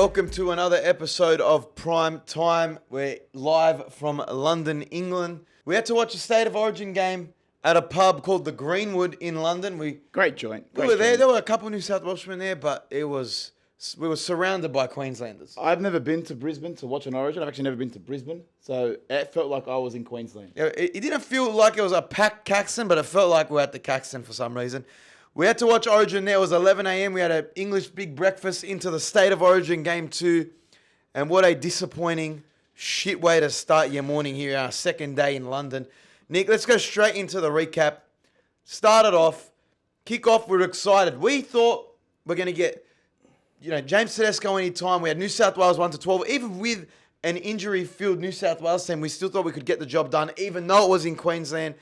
welcome to another episode of Prime Time. We're live from London, England. We had to watch a State of Origin game at a pub called the Greenwood in London. Great joint. We were there. There were a couple of New South Welshmen there, but we were surrounded by Queenslanders. I've never been to Brisbane to watch an Origin. I've actually never been to Brisbane, so it felt like I was in Queensland. It didn't feel like it was a packed Caxton, but it felt like we were at the Caxton for some reason. We had to watch Origin there. It was 11 a.m. We had an English big breakfast into the State of Origin Game 2. And what a disappointing, shit way to start your morning here, our second day in London. Nick, let's go straight into the recap. Started off, kick off, we were excited. We thought we're going to get, James Tedesco anytime. We had New South Wales 1-12. Even with an injury-filled New South Wales team, we still thought we could get the job done, even though it was in Queensland.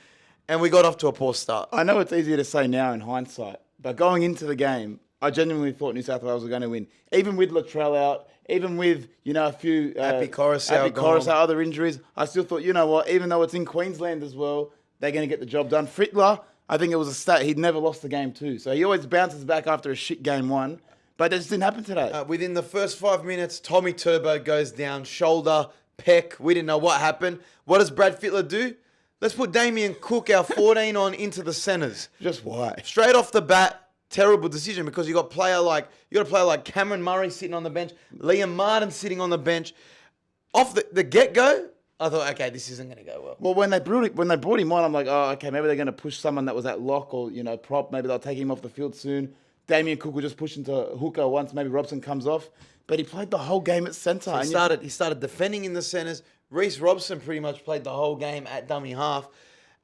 And we got off to a poor start. I know it's easier to say now in hindsight, but going into the game, I genuinely thought New South Wales were going to win. Even with Latrell out, even with, a few... Happy Coruscant, other injuries, I still thought, you know what, even though it's in Queensland as well, they're going to get the job done. Frittler, I think it was a stat. He'd never lost the game too. So he always bounces back after a shit game one. But that just didn't happen today. Within the first 5 minutes, Tommy Turbo goes down, shoulder, pec. We didn't know what happened. What does Brad Fittler do? Let's put Damien Cook, our 14, on into the centres. Just why? Straight off the bat, terrible decision because you got a player like Cameron Murray sitting on the bench, Liam Martin sitting on the bench. Off the get-go, I thought, okay, this isn't going to go well. Well, when they brought him on, I'm like, oh, okay, maybe they're going to push someone that was at lock or prop. Maybe they'll take him off the field soon. Damien Cook will just push into hooker once maybe Robson comes off. But he played the whole game at centre. So he started defending in the centres. Reece Robson pretty much played the whole game at dummy half.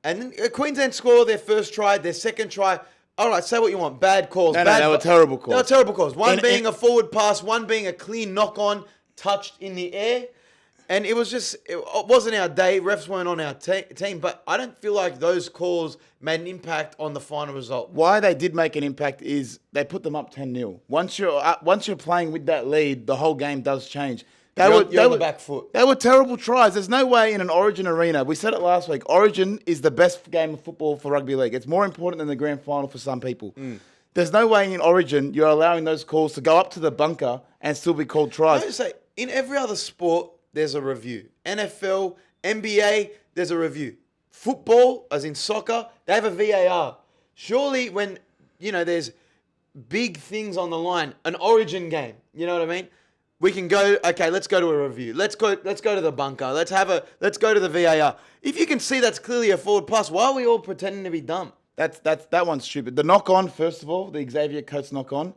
And then Queensland scored their first try, their second try. All right, say what you want. Bad calls. No, they were terrible calls. They were terrible calls. One being a forward pass, one being a clean knock-on, touched in the air. And it wasn't our day. Refs weren't on our team. But I don't feel like those calls made an impact on the final result. Why they did make an impact is they put them up 10-0. Once you're playing with that lead, the whole game does change. You're on the back foot. They were terrible tries. There's no way in an Origin arena. We said it last week. Origin is the best game of football for rugby league. It's more important than the grand final for some people. There's no way in Origin you're allowing those calls to go up to the bunker and still be called tries. I just say, in every other sport, there's a review. NFL, NBA, there's a review. Football, as in soccer, they have a VAR. Surely when, there's big things on the line, an Origin game, you know what I mean? We can go, okay, let's go to a review. Let's go to the bunker. Let's go to the VAR. If you can see that's clearly a forward pass, why are we all pretending to be dumb? That one's stupid. The knock on, first of all, the Xavier Coates knock on.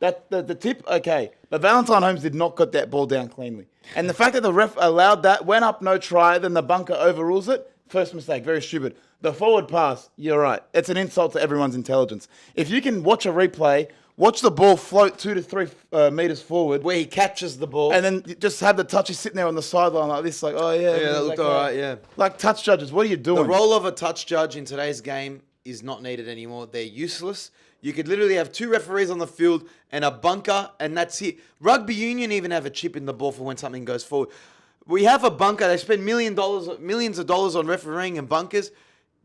The tip, okay. But Valentine Holmes did not get that ball down cleanly. And the fact that the ref allowed that, went up no try, then the bunker overrules it, first mistake, very stupid. The forward pass, you're right. It's an insult to everyone's intelligence. If you can watch a replay, watch the ball float 2 to 3 meters forward. Where he catches the ball. And then just have the touch. He's sitting there on the sideline like this, like, oh, yeah. Yeah, that looked all right, yeah. Like, touch judges, what are you doing? The role of a touch judge in today's game is not needed anymore. They're useless. You could literally have 2 referees on the field and a bunker, and that's it. Rugby union even have a chip in the ball for when something goes forward. We have a bunker. They spend millions of dollars on refereeing and bunkers.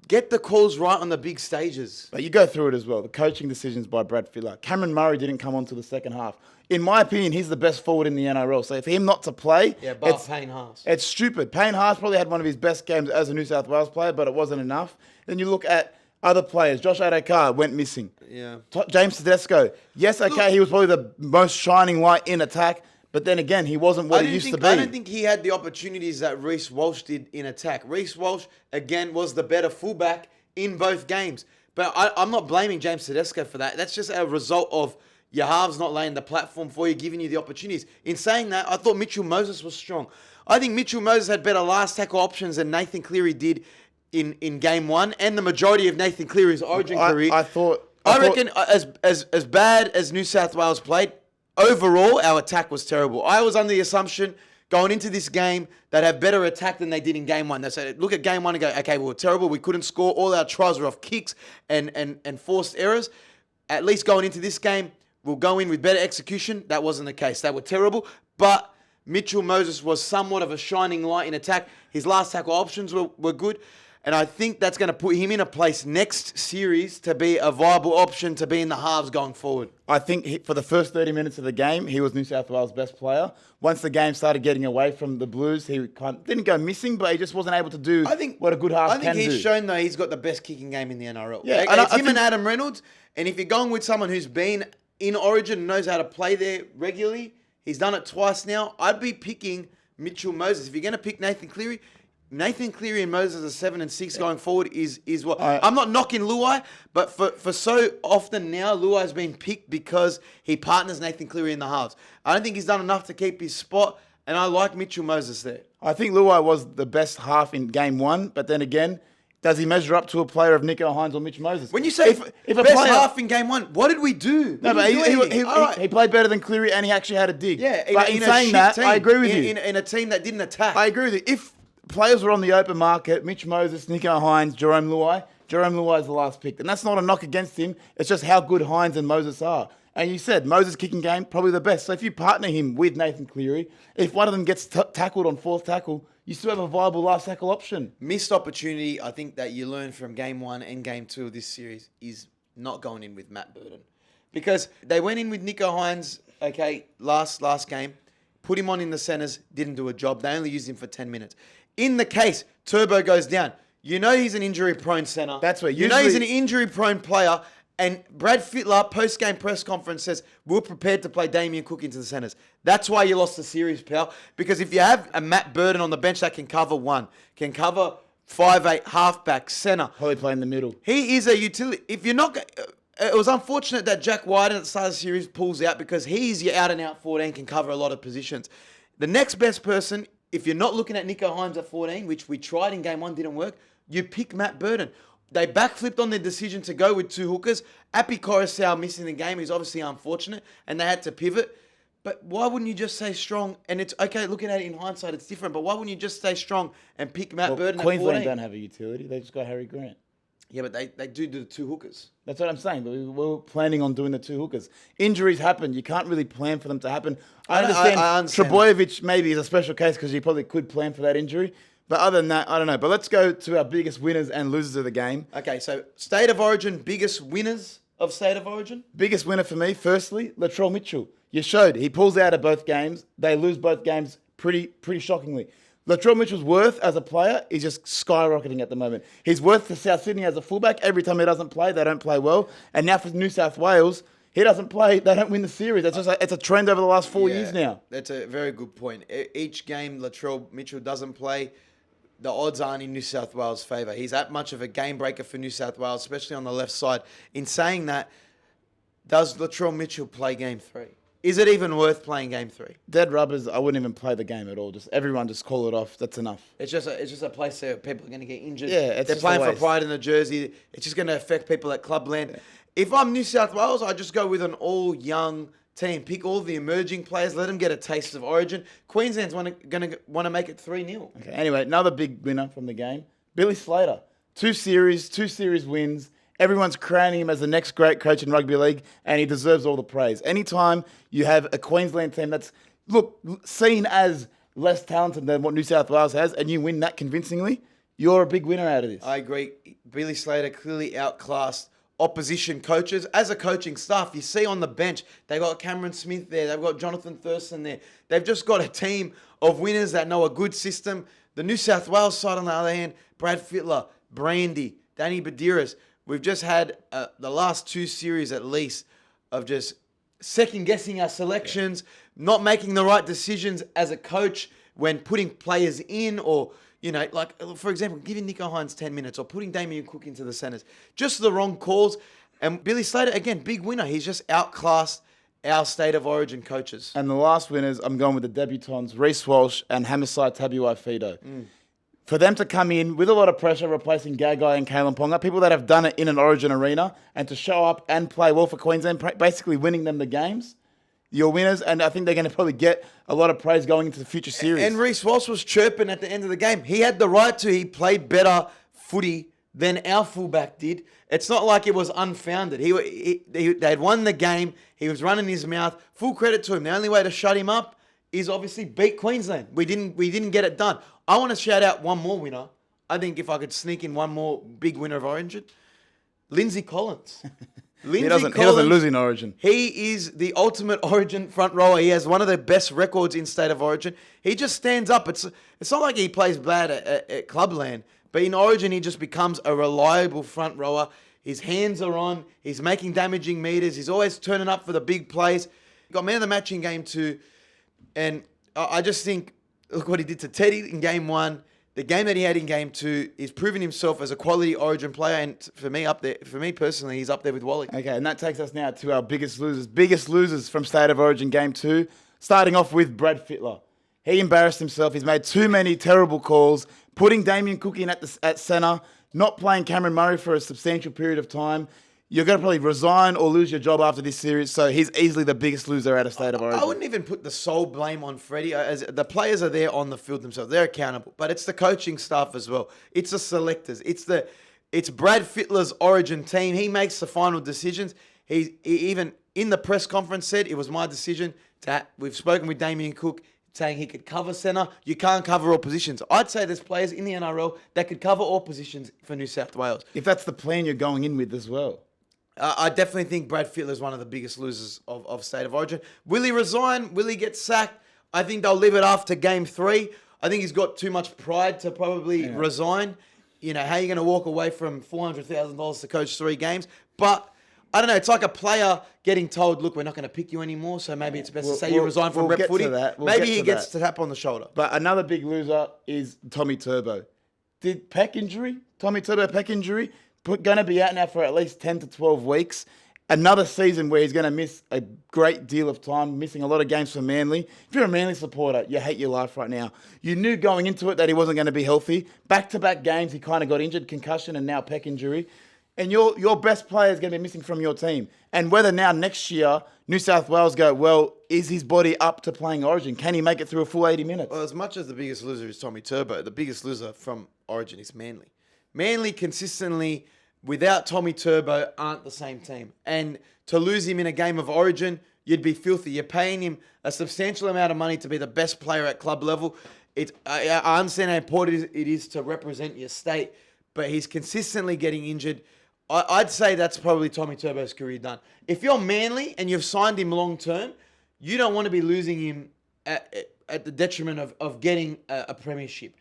Get the calls right on the big stages. But you go through it as well. The coaching decisions by Brad Fittler. Cameron Murray didn't come on to the second half. In my opinion, he's the best forward in the NRL. So for him not to play... Yeah, bar Payne Haas. It's stupid. Payne Haas probably had one of his best games as a New South Wales player, but it wasn't enough. Then you look at other players. Josh Adokar went missing. Yeah. James Tedesco. Yes, okay, he was probably the most shining light in attack, but then again, he wasn't what he used to be. I don't think he had the opportunities that Reece Walsh did in attack. Reece Walsh, again, was the better fullback in both games. But I'm not blaming James Tedesco for that. That's just a result of your halves not laying the platform for you, giving you the opportunities. In saying that, I thought Mitchell Moses was strong. I think Mitchell Moses had better last tackle options than Nathan Cleary did in game 1 and the majority of Nathan Cleary's Origin career. I reckon as bad as New South Wales played, overall our attack was terrible. I was under the assumption going into this game that have better attack than they did in game 1. They said, look at game 1 and go, okay, we were terrible. We couldn't score. All our tries were off kicks and forced errors. At least going into this game, we'll go in with better execution. That wasn't the case. They were terrible. But Mitchell Moses was somewhat of a shining light in attack. His last tackle options were good. And I think that's going to put him in a place next series to be a viable option to be in the halves going forward. I think for the first 30 minutes of the game, he was New South Wales' best player. Once the game started getting away from the Blues, he didn't go missing, but he just wasn't able to do what a good half can do. I think he's shown, though, he's got the best kicking game in the NRL. Yeah, it's him and Adam Reynolds. And if you're going with someone who's been in Origin and knows how to play there regularly, he's done it twice now, I'd be picking Mitchell Moses. If you're going to pick Nathan Cleary and Moses as 7 and 6 going forward is what... I'm not knocking Luai, but for so often now, Luai's been picked because he partners Nathan Cleary in the halves. I don't think he's done enough to keep his spot, and I like Mitchell Moses there. I think Luai was the best half in game one, but then again, does he measure up to a player of Nico Hines or Mitch Moses? When you say if a best player, half in game one, what did we do? No, but he played better than Cleary, and he actually had a dig. Yeah, but in saying that, I agree with you. In a team that didn't attack. I agree with you. If players were on the open market, Mitch Moses, Nico Hines, Jerome Luai is the last pick. And that's not a knock against him. It's just how good Hines and Moses are. And you said Moses' kicking game, probably the best. So if you partner him with Nathan Cleary, if one of them gets tackled on fourth tackle, you still have a viable last tackle option. Missed opportunity, I think, that you learned from game one and game two of this series is not going in with Matt Burton. Because they went in with Nico Hines, last game, put him on in the centres, didn't do a job. They only used him for 10 minutes. In the case, Turbo goes down. You know he's an injury-prone centre. That's where you know he's an injury-prone player. And Brad Fittler, post-game press conference, says, we're prepared to play Damien Cook into the centres. That's why you lost the series, pal. Because if you have a Matt Burton on the bench that can cover one, can cover 5'8", halfback, centre. Probably play in the middle. He is a utility. If you're not... It was unfortunate that Jack White at the start of the series pulls out because he's your out-and-out 14, can cover a lot of positions. The next best person, if you're not looking at Nico Hines at 14, which we tried in game one, didn't work, you pick Matt Burton. They backflipped on their decision to go with two hookers. Api Coruscant missing the game is obviously unfortunate, and they had to pivot. But why wouldn't you just stay strong? And it's okay, looking at it in hindsight, it's different. But why wouldn't you just stay strong and pick Matt Burton at 14? Queensland don't have a utility. They just got Harry Grant. Yeah, but they do the two hookers. That's what I'm saying. But we were planning on doing the two hookers. Injuries happen. You can't really plan for them to happen. I understand Trebojevic maybe is a special case because you probably could plan for that injury. But other than that, I don't know. But let's go to our biggest winners and losers of the game. Okay, so State of Origin, biggest winners of State of Origin? Biggest winner for me, firstly, Latrell Mitchell. You showed he pulls out of both games. They lose both games pretty shockingly. Latrell Mitchell's worth as a player is just skyrocketing at the moment. His worth for South Sydney as a fullback, every time he doesn't play, they don't play well. And now for New South Wales, he doesn't play, they don't win the series. That's just it's a trend over the last 4 years now. That's a very good point. Each game Latrell Mitchell doesn't play, the odds aren't in New South Wales' favour. He's that much of a game breaker for New South Wales, especially on the left side. In saying that, does Latrell Mitchell play game 3? Is it even worth playing game 3? Dead rubbers, I wouldn't even play the game at all. Everyone just call it off. That's enough. It's just a place where people are going to get injured. Yeah, they're playing for pride in the jersey. It's just going to affect people at Clubland. Yeah. If I'm New South Wales, I just go with an all young team. Pick all the emerging players. Let them get a taste of Origin. Queensland's going to want to make it 3-0. Okay. Anyway, another big winner from the game, Billy Slater. 2 series wins. Everyone's crowning him as the next great coach in rugby league, and he deserves all the praise. Anytime you have a Queensland team that's, seen as less talented than what New South Wales has, and you win that convincingly, you're a big winner out of this. I agree. Billy Slater clearly outclassed opposition coaches. As a coaching staff, you see on the bench, they've got Cameron Smith there, they've got Jonathan Thurston there. They've just got a team of winners that know a good system. The New South Wales side, on the other hand, Brad Fittler, Brandy, Danny Badiras. We've just had the last 2 series at least of just second-guessing our selections, not making the right decisions as a coach when putting players in or, for example, giving Nico Hines 10 minutes or putting Damien Cook into the centres. Just the wrong calls. And Billy Slater, again, big winner. He's just outclassed our State of Origin coaches. And the last winners, I'm going with the debutants, Reece Walsh and Hamisai Tabuai-Fido. For them to come in with a lot of pressure, replacing Gagai and Kalen Ponga, people that have done it in an Origin arena, and to show up and play well for Queensland, basically winning them the games, you're winners, and I think they're going to probably get a lot of praise going into the future series. And Reece Walsh was chirping at the end of the game. He had the right to. He played better footy than our fullback did. It's not like it was unfounded. They'd won the game. He was running his mouth. Full credit to him. The only way to shut him up is obviously beat Queensland. We didn't get it done. I want to shout out one more winner. I think if I could sneak in one more big winner of Origin, Lindsay Collins. He doesn't lose in Origin. He is the ultimate Origin front rower. He has one of the best records in State of Origin. He just stands up. It's not like he plays bad at Clubland, but in Origin he just becomes a reliable front rower. His hands are on. He's making damaging meters. He's always turning up for the big plays. He got man of the match in game 2, and I just think look what he did to Teddy in game 1. The game that he had in game 2, he's proven himself as a quality Origin player, and for me personally, he's up there with Wally. Okay, and that takes us now to our biggest losers from State of Origin game 2, starting off with Brad Fittler. He embarrassed himself. He's made too many terrible calls, putting Damien Cook in at centre, not playing Cameron Murray for a substantial period of time. You're going to probably resign or lose your job after this series, so he's easily the biggest loser out of State of Origin. I wouldn't even put the sole blame on Freddy. As the players are there on the field themselves. They're accountable. But it's the coaching staff as well. It's the selectors. It's Brad Fittler's Origin team. He makes the final decisions. He even in the press conference said, it was my decision. We've spoken with Damien Cook, saying he could cover centre. You can't cover all positions. I'd say there's players in the NRL that could cover all positions for New South Wales. If that's the plan you're going in with as well. I definitely think Brad Fittler is one of the biggest losers of State of Origin. Will he resign? Will he get sacked? I think they'll leave it after game 3. I think he's got too much pride to probably resign. You know, how are you going to walk away from $400,000 to coach 3 games? But I don't know. It's like a player getting told, look, we're not going to pick you anymore, so maybe it's best to say you resign from rep footy. Maybe he gets to tap on the shoulder. But another big loser is Tommy Turbo. Tommy Turbo pec injury, going to be out now for at least 10 to 12 weeks. Another season where he's going to miss a great deal of time, missing a lot of games for Manly. If you're a Manly supporter, you hate your life right now. You knew going into it that he wasn't going to be healthy. Back-to-back games, he kind of got injured, concussion, and now pec injury. And your best player is going to be missing from your team. And whether now next year, New South Wales go, well, is his body up to playing Origin? Can he make it through a full 80 minutes? Well, as much as the biggest loser is Tommy Turbo, the biggest loser from Origin is Manly. Manly consistently, without Tommy Turbo, aren't the same team. And to lose him in a game of Origin, you'd be filthy. You're paying him a substantial amount of money to be the best player at club level. I understand how important it is to represent your state, but he's consistently getting injured. I'd say that's probably Tommy Turbo's career done. If you're Manly and you've signed him long term, you don't want to be losing him at the detriment of getting a premiership.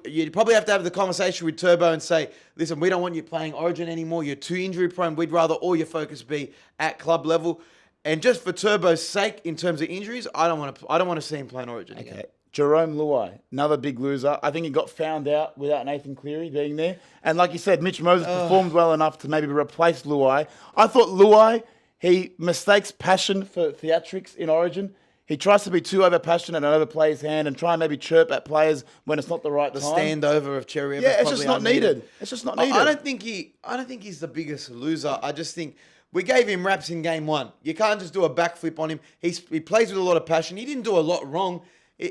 You'd probably have to have the conversation with Turbo and say, listen, we don't want you playing Origin anymore. You're too injury prone. We'd rather all your focus be at club level. And just for Turbo's sake, in terms of injuries, I don't want to see him playing Origin again. Okay. Jerome Luai, another big loser. I think he got found out without Nathan Cleary being there. And like you said, Mitch Moses performed well enough to maybe replace Luai. I thought Luai, he mistakes passion for theatrics in Origin. He tries to be too over-passionate and overplay his hand and try and maybe chirp at players when it's not the right time. The standover of Cherry Evans. Yeah, it's just not needed. It's just not needed. I don't think he's the biggest loser. I just think we gave him raps in game 1. You can't just do a backflip on him. He plays with a lot of passion. He didn't do a lot wrong.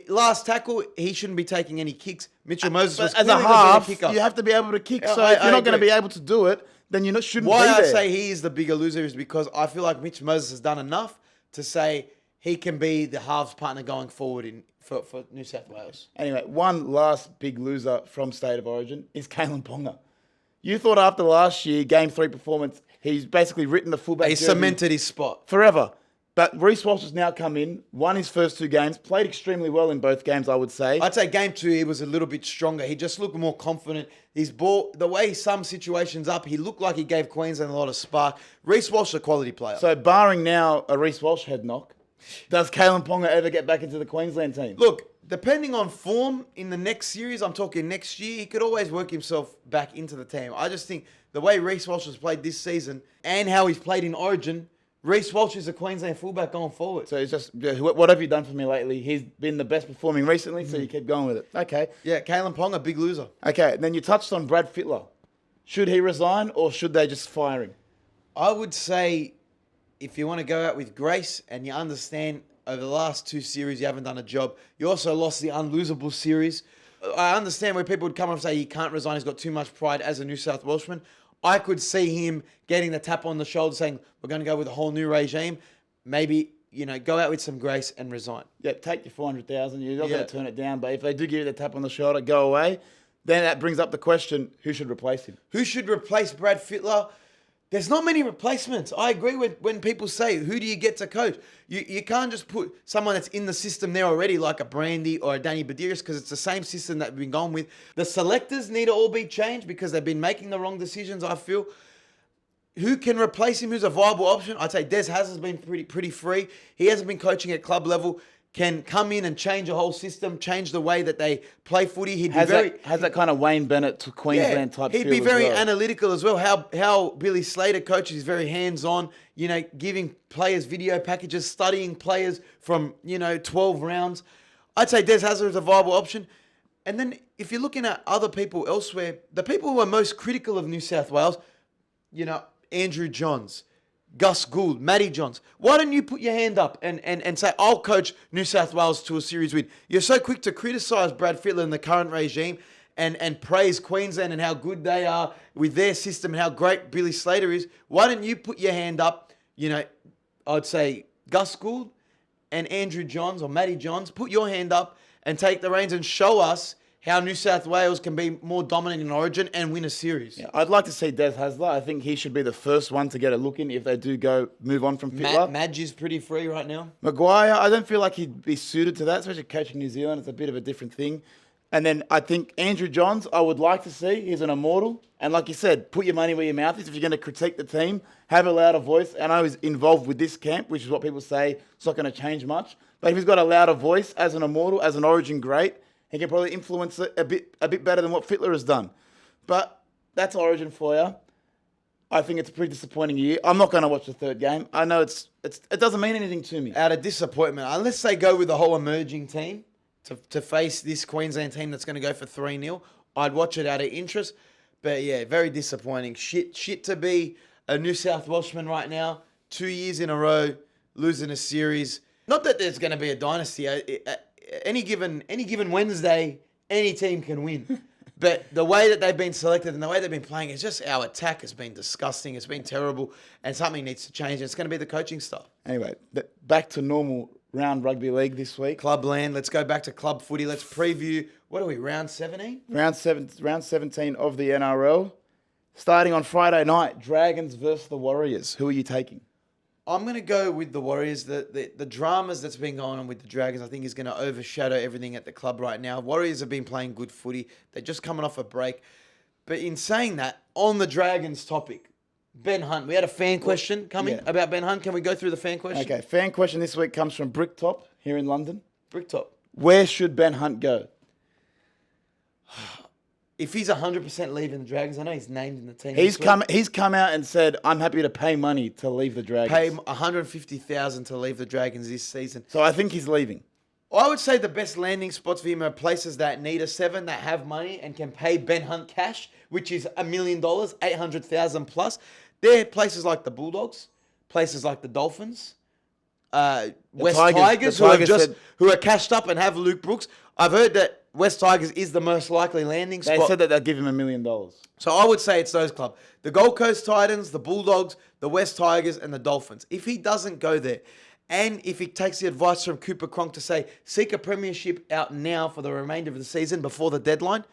Last tackle, he shouldn't be taking any kicks. Mitchell Moses was as a half, you have to be able to kick. So if you're not going to be able to do it, then you shouldn't be there. Why I say he is the bigger loser is because I feel like Mitch Moses has done enough to say he can be the halves partner going forward for New South Wales. Anyway, one last big loser from State of Origin is Kalen Ponga. You thought after last year, Game 3 performance, he's basically written the fullback He cemented his spot. Forever. But Reece Walsh has now come in, won his first 2 games, played extremely well in both games, I would say. I'd say game 2, he was a little bit stronger. He just looked more confident. His ball, the way he summed situations up, he looked like he gave Queensland a lot of spark. Reece Walsh, a quality player. So barring now a Reece Walsh head knock, does Kalen Ponga ever get back into the Queensland team? Look, depending on form in the next series, I'm talking next year, he could always work himself back into the team. I just think the way Reece Walsh has played this season and how he's played in Origin, Reece Walsh is a Queensland fullback going forward. So it's just, what have you done for me lately? He's been the best performing recently, so you kept going with it. Okay. Yeah, Kalen Ponga, big loser. Okay, and then you touched on Brad Fittler. Should he resign or should they just fire him? I would say if you want to go out with grace and you understand over the last 2 series you haven't done a job, you also lost the unlosable series. I understand where people would come up and say he can't resign, he's got too much pride as a New South Welshman. I could see him getting the tap on the shoulder saying, we're going to go with a whole new regime. Maybe, go out with some grace and resign. Yeah, take your $400,000. You're not going to turn it down. But if they do give you the tap on the shoulder, go away. then that brings up the question, who should replace him? Who should replace Brad Fittler? There's not many replacements. I agree with when people say, who do you get to coach? You can't just put someone that's in the system there already, like a Brandy or a Danny Badiris, because it's the same system that we've been going with. The selectors need to all be changed because they've been making the wrong decisions, I feel. Who can replace him? Who's a viable option? I'd say Des Hazard's been pretty free. He hasn't been coaching at club level. Can come in and change a whole system, change the way that they play footy. He'd be has that kind of Wayne Bennett to Queensland type feel. He'd be very analytical as well. How Billy Slater coaches is very hands-on, giving players video packages, studying players from, 12 rounds. I'd say Des Hazard is a viable option. And then if you're looking at other people elsewhere, the people who are most critical of New South Wales, Andrew Johns, Gus Gould, Matty Johns. Why don't you put your hand up and say, I'll coach New South Wales to a series win? You're so quick to criticise Brad Fittler and the current regime and praise Queensland and how good they are with their system and how great Billy Slater is. Why don't you put your hand up, I'd say Gus Gould and Andrew Johns or Matty Johns, put your hand up and take the reins and show us how New South Wales can be more dominant in Origin and win a series. Yeah, I'd like to see Des Hasler. I think he should be the first one to get a look in if they do move on from Fittler. Madge is pretty free right now. Maguire, I don't feel like he'd be suited to that, especially coaching New Zealand. It's a bit of a different thing. And then I think Andrew Johns, I would like to see. He's an immortal. And like you said, put your money where your mouth is. If you're going to critique the team, have a louder voice. And I was involved with this camp, which is what people say. It's not going to change much. But if he's got a louder voice as an immortal, as an Origin great, he can probably influence it a bit better than what Fittler has done. But that's Origin for you. I think it's a pretty disappointing year. I'm not going to watch the third game. I know it doesn't mean anything to me. Out of disappointment, unless they go with the whole emerging team to face this Queensland team that's going to go for 3-0, I'd watch it out of interest. But yeah, very disappointing. Shit to be a New South Welshman right now. 2 years in a row, losing a series. Not that there's going to be a dynasty. Any given Wednesday, any team can win. But the way that they've been selected and the way they've been playing, it's just our attack has been disgusting. It's been terrible. And something needs to change. It's going to be the coaching staff. Anyway, back to normal round rugby league this week. Clubland. Let's go back to club footy. Let's preview, what are we, round 17? Round 17 of the NRL. Starting on Friday night, Dragons versus the Warriors. Who are you taking? I'm going to go with the Warriors. The dramas that's been going on with the Dragons, I think, is going to overshadow everything at the club right now. Warriors have been playing good footy. They're just coming off a break. But in saying that, on the Dragons topic, Ben Hunt. We had a fan question coming about Ben Hunt. Can we go through the fan question? Okay, fan question this week comes from Bricktop here in London. Bricktop. Where should Ben Hunt go? If he's 100% leaving the Dragons, I know he's named in the team. He's come out and said, I'm happy to pay money to leave the Dragons. Pay $150,000 to leave the Dragons this season. So I think he's leaving. I would say the best landing spots for him are places that need a 7, that have money and can pay Ben Hunt cash, which is $1 million, $800,000 plus. They're places like the Bulldogs, places like the Dolphins, West Tigers who are cashed up and have Luke Brooks. I've heard that West Tigers is the most likely landing spot. They said that they'll give him $1 million. So I would say it's those clubs. The Gold Coast Titans, the Bulldogs, the West Tigers, and the Dolphins. If he doesn't go there, and if he takes the advice from Cooper Cronk to say, seek a premiership out now for the remainder of the season before the deadline,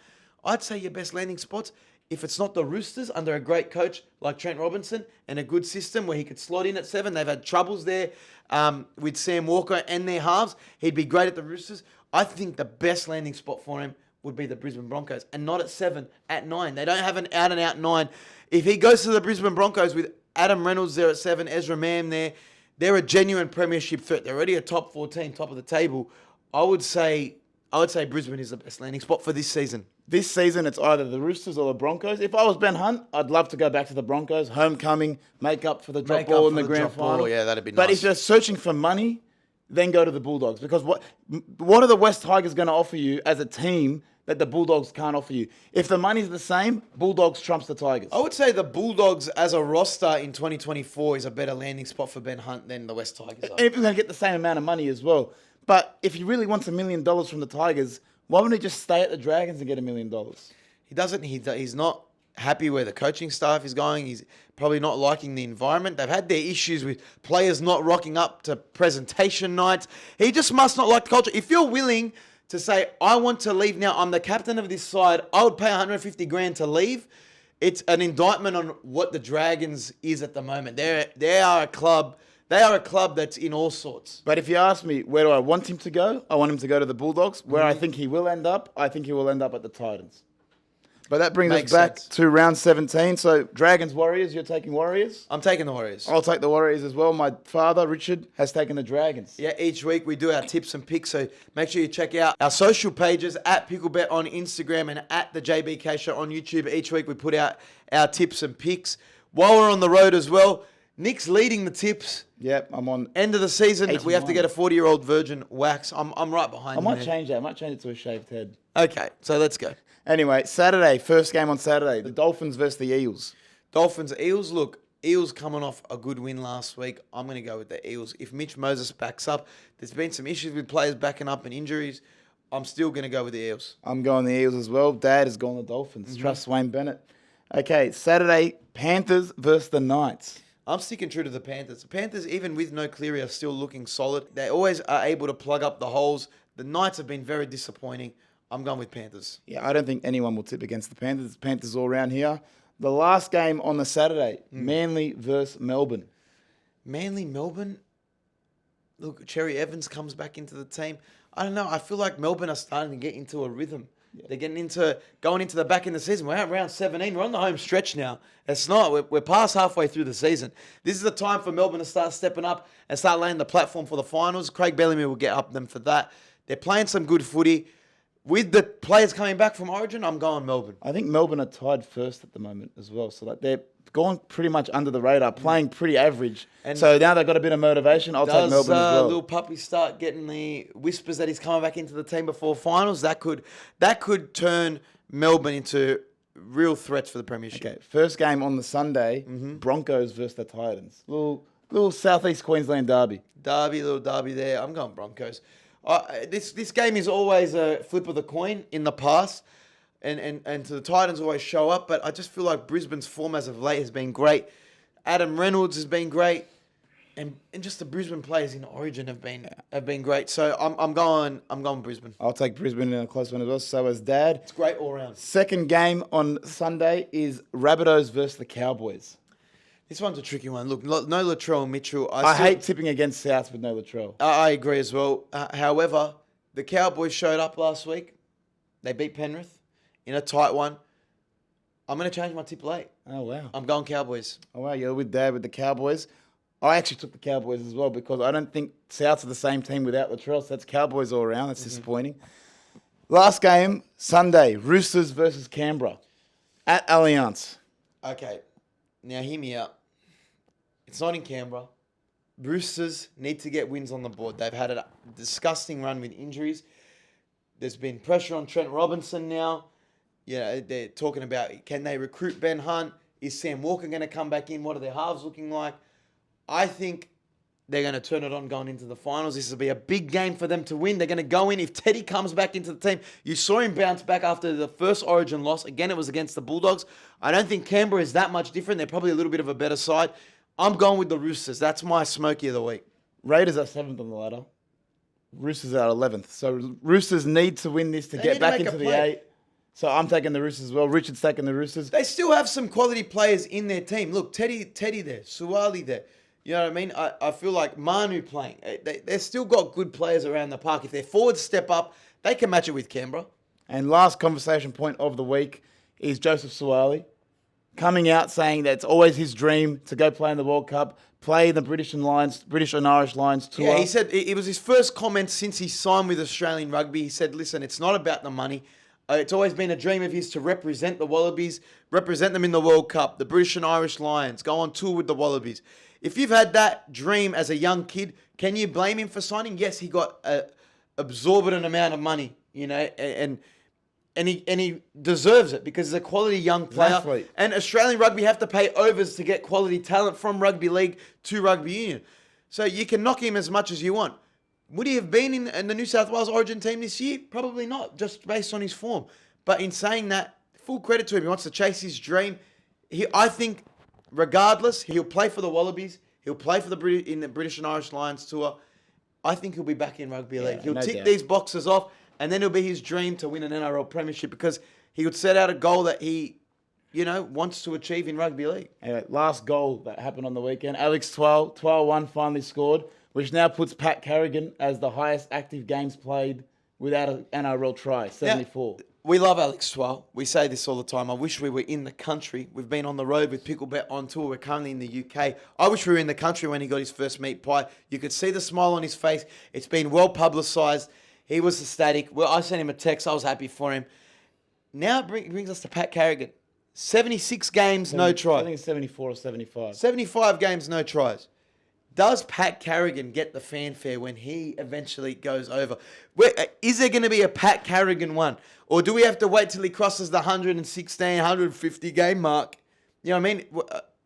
I'd say your best landing spots, if it's not the Roosters under a great coach like Trent Robinson and a good system where he could slot in at 7. They've had troubles there with Sam Walker and their halves. He'd be great at the Roosters. I think the best landing spot for him would be the Brisbane Broncos, and not at 7, at 9. They don't have an out-and-out 9. If he goes to the Brisbane Broncos with Adam Reynolds there at 7, Ezra Mam there, they're a genuine premiership threat. They're already a top 14, top of the table. I would say Brisbane is the best landing spot for this season. This season, it's either the Roosters or the Broncos. If I was Ben Hunt, I'd love to go back to the Broncos. Homecoming, make up for the drop ball in the grand final. Yeah, that'd be nice. But if you're searching for money, then go to the Bulldogs. Because what are the West Tigers going to offer you as a team that the Bulldogs can't offer you? If the money's the same, Bulldogs trumps the Tigers. I would say the Bulldogs as a roster in 2024 is a better landing spot for Ben Hunt than the West Tigers are. If you're going to get the same amount of money as well. But if he really wants $1 million from the Tigers, why wouldn't he just stay at the Dragons and get $1 million? He doesn't. He's not happy where the coaching staff is going. He's probably not liking the environment. They've had their issues with players not rocking up to presentation nights. He just must not like the culture. If you're willing to say, I want to leave now. I'm the captain of this side. I would pay 150 grand to leave. It's an indictment on what the Dragons is at the moment. They are a club. They are a club that's in all sorts. But if you ask me, where do I want him to go? I want him to go to the Bulldogs. Where I think he will end up, I think he will end up at the Titans. But that brings Makes us back sense. to round 17. So Dragons, Warriors, you're taking Warriors? I'm taking the Warriors. I'll take the Warriors as well. My father, Richard, has taken the Dragons. Yeah, each week we do our tips and picks, so make sure you check out our social pages at Picklebet on Instagram and at the JBK Show on YouTube. Each week we put out our tips and picks. While we're on the road as well, Nick's leading the tips. Yep, I'm on. End of the season, 81. we have to get a 40-year-old virgin wax. I'm right behind I you, might man. change that. I might change it to a shaved head. Okay, so let's go. Anyway, Saturday, first game on Saturday, the Dolphins versus the Eels. Dolphins, Eels. Look, Eels coming off a good win last week. I'm going to go with the Eels. If Mitch Moses backs up, there's been some issues with players backing up and injuries. I'm still going to go with the Eels. I'm going the Eels as well. Dad has gone the Dolphins. Trust Wayne Bennett. Okay, Saturday, Panthers versus the Knights. I'm sticking true to the Panthers. The Panthers, even with no Cleary, are still looking solid. They always are able to plug up the holes. The Knights have been very disappointing. I'm going with Panthers. Yeah, I don't think anyone will tip against the Panthers. Panthers all around here. The last game on the Saturday, Manly versus Melbourne. Manly, Melbourne. Look, Cherry Evans comes back into the team. I don't know. I feel like Melbourne are starting to get into a rhythm. Yeah. They're going into the back end of the season. We're at round 17. We're on the home stretch now. It's not. We're past halfway through the season. This is the time for Melbourne to start stepping up and start laying the platform for the finals. Craig Bellamy will get up them for that. They're playing some good footy. With the players coming back from Origin, I'm going Melbourne. I think Melbourne are tied first at the moment as well. So like they're going pretty much under the radar, playing pretty average. And so now they've got a bit of motivation. I'll take Melbourne as well. Little Puppy start getting the whispers that he's coming back into the team before finals? That could turn Melbourne into real threats for the premiership. Okay, first game on the Sunday, Broncos versus the Titans. Little Southeast Queensland derby. Little derby there. I'm going Broncos. This game is always a flip of the coin in the past, and to the Titans always show up, but I just feel like Brisbane's form as of late has been great. Adam Reynolds has been great, and just the Brisbane players in Origin have been great. So I'm going Brisbane. I'll take Brisbane in a close one as well. So as Dad. It's great all round. Second game on Sunday is Rabbitohs versus the Cowboys. This one's a tricky one. Look, no Latrell Mitchell. I hate tipping against South with no Latrell. I agree as well. However, the Cowboys showed up last week. They beat Penrith in a tight one. I'm going to change my tip late. Oh, wow. I'm going Cowboys. Oh, wow. You're with Dad with the Cowboys. I actually took the Cowboys as well because I don't think Souths are the same team without Latrell. So that's Cowboys all around. That's disappointing. Last game, Sunday, Roosters versus Canberra at Allianz. Okay. Now, hear me out. It's not in Canberra. Roosters need to get wins on the board. They've had a disgusting run with injuries. There's been pressure on Trent Robinson now. Yeah, they're talking about, can they recruit Ben Hunt? Is Sam Walker going to come back in? What are their halves looking like? I think they're going to turn it on going into the finals. This will be a big game for them to win. They're going to go in. If Teddy comes back into the team, you saw him bounce back after the first Origin loss. Again, it was against the Bulldogs. I don't think Canberra is that much different. They're probably a little bit of a better side. I'm going with the Roosters. That's my smoky of the week. Raiders are 7th on the ladder. Roosters are 11th. So Roosters need to win this to get back into the 8. So I'm taking the Roosters as well. Richard's taking the Roosters. They still have some quality players in their team. Look, Teddy there. Sawali there. You know what I mean? I feel like Manu playing. They've still got good players around the park. If their forwards step up, they can match it with Canberra. And last conversation point of the week is Joseph Sawali coming out saying that it's always his dream to go play in the World Cup, play the British and Irish Lions tour. Yeah, he said it was his first comment since he signed with Australian Rugby. He said, listen, it's not about the money. It's always been a dream of his to represent the Wallabies, represent them in the World Cup, the British and Irish Lions, go on tour with the Wallabies. If you've had that dream as a young kid, can you blame him for signing? Yes, he got an absorbent amount of money, you know, and he deserves it because he's a quality young player. Athlete. And Australian Rugby have to pay overs to get quality talent from Rugby League to Rugby Union. So you can knock him as much as you want. Would he have been in the New South Wales Origin team this year? Probably not, just based on his form. But in saying that, full credit to him. He wants to chase his dream. I think, regardless, he'll play for the Wallabies. He'll play for the British and Irish Lions tour. I think he'll be back in Rugby League. He'll tick these boxes off. And then it'll be his dream to win an NRL premiership because he would set out a goal that he, wants to achieve in rugby league. Anyway, last goal that happened on the weekend. Alex Twal finally scored, which now puts Pat Carrigan as the highest active games played without an NRL try, 74. Now, we love Alex Twal. We say this all the time. I wish we were in the country. We've been on the road with Picklebet on tour. We're currently in the UK. I wish we were in the country when he got his first meat pie. You could see the smile on his face. It's been well publicised. He was ecstatic. Well, I sent him a text. I was happy for him. Now it brings us to Pat Carrigan. 76 games, no try. I think it's 74 or 75. 75 games, no tries. Does Pat Carrigan get the fanfare when he eventually goes over? Is there going to be a Pat Carrigan one? Or do we have to wait till he crosses the 116, 150 game mark? You know what I mean?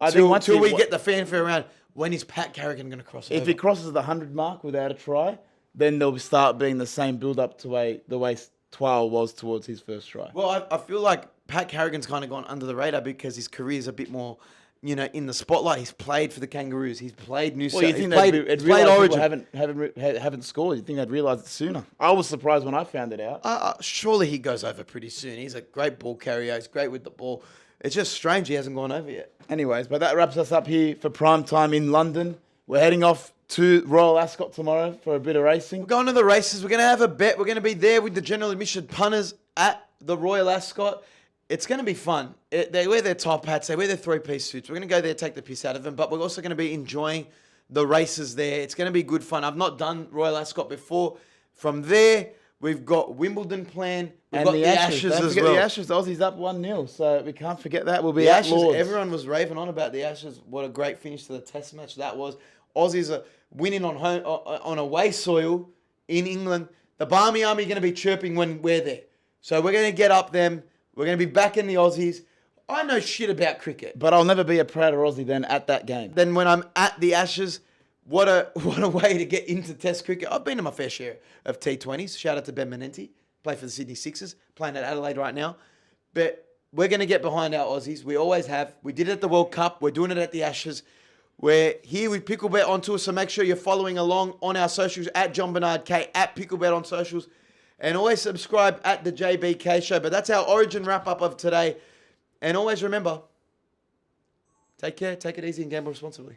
Until we get the fanfare around, when is Pat Carrigan going to cross over? If he crosses the 100 mark without a try, then there'll start being the same build-up to the way Twal was towards his first try. Well, I feel like Pat Carrigan's kind of gone under the radar because his career's a bit more, in the spotlight. He's played for the Kangaroos. He's played New South. Well, you think he's played Origin. Haven't scored. You think they'd realise it sooner? I was surprised when I found it out. Surely he goes over pretty soon. He's a great ball carrier. He's great with the ball. It's just strange he hasn't gone over yet. Anyways, but that wraps us up here for prime time in London. We're heading off to Royal Ascot tomorrow for a bit of racing. We're going to the races. We're going to have a bet. We're going to be there with the general admission punters at the Royal Ascot. It's going to be fun. They wear their top hats. They wear their three-piece suits. We're going to go there, take the piss out of them, but we're also going to be enjoying the races there. It's going to be good fun. I've not done Royal Ascot before. From there, we've got Wimbledon planned. We've got the Ashes Don't as forget well. the Ashes. Aussie's up 1-0, so we can't forget that. We'll be The at Ashes, Lords. everyone was raving on about the Ashes. What a great finish to the Test match that was. Aussies are winning on away soil in England. The Barmy Army are going to be chirping when we're there. So we're going to get up them. We're going to be backing the Aussies. I know shit about cricket. But I'll never be a prouder Aussie than at that game. Then when I'm at the Ashes, what a way to get into Test cricket. I've been to my fair share of T20s. Shout out to Ben Menenti. Play for the Sydney Sixers. Playing at Adelaide right now. But we're going to get behind our Aussies. We always have. We did it at the World Cup. We're doing it at the Ashes. We're here with Picklebet on tour, so make sure you're following along on our socials at Jon-Bernard K, at Picklebet on socials, and always subscribe at the JBK Show. But that's our Origin wrap-up of today. And always remember, take care, take it easy, and gamble responsibly.